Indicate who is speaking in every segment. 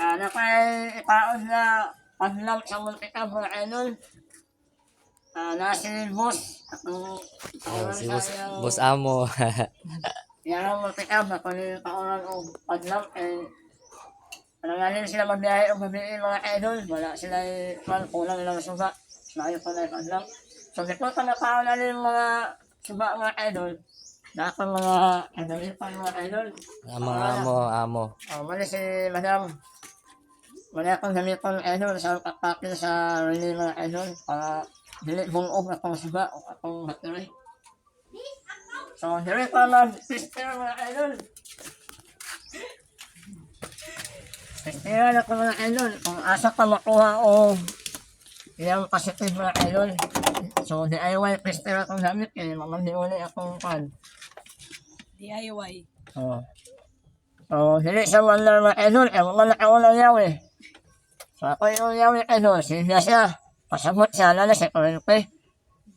Speaker 1: Nakaipaos na panlam sa Multicam mga idol. Nasi boss.
Speaker 2: Si Boss Amo.
Speaker 1: Yan ang Multicam na panilipaonan o panlam. Nanganin sila magbiyahe o mabiin mga idol. Wala sila kulang lang suga. Layo pa na panlam. So dito ka napaon na rin mga suga mga idol. Dapat mga mga idol.
Speaker 2: Mga amo.
Speaker 1: Mali si Madam. Mali akong gamiton idol sa kapakil sa relay mga idol para dili bungog akong suga o akong battery. So, dili pa mag-sister mga idol. Sisteran ako mga idol. Kung asa ka makuha o ilang positive mga idol. So, DIY sister akong gamit. Mamandi-uli akong pan.
Speaker 3: DIY.
Speaker 1: So, dili sa wala mga idol. Mga nakawalang yawi. So, ako yung yawi idol. Sila siya. Pasabot siya. Lala sa kurente.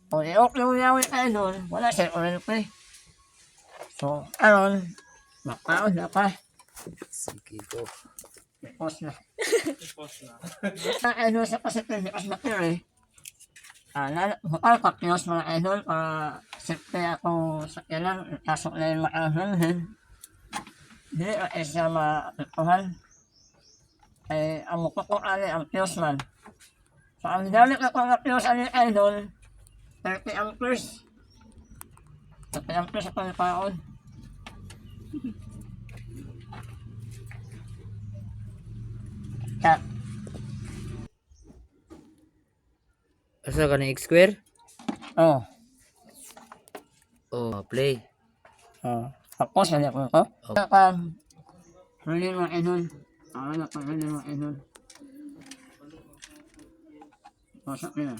Speaker 1: Kung iok yung yawi idol, wala sa kurente. So, aron, makaon na pa.
Speaker 2: Sige ko.
Speaker 1: Pause na. Idol sa positive because battery. Bukal pakios mga idol para safety ako sa ilang pasok na yung makahanhin. Hindi o isa maapituhan. Ay ang mukha ko ali ang fuse man. So ang gamit ako ng fuse ali idol 30 amperes. 30 amperes ako ng paon. Cut.
Speaker 2: Asa ka na X-square?
Speaker 1: Oh.
Speaker 2: Play.
Speaker 1: Tapos hindi ako ito. Huli mga idol. Na pag huli mga idol. Pasok nila.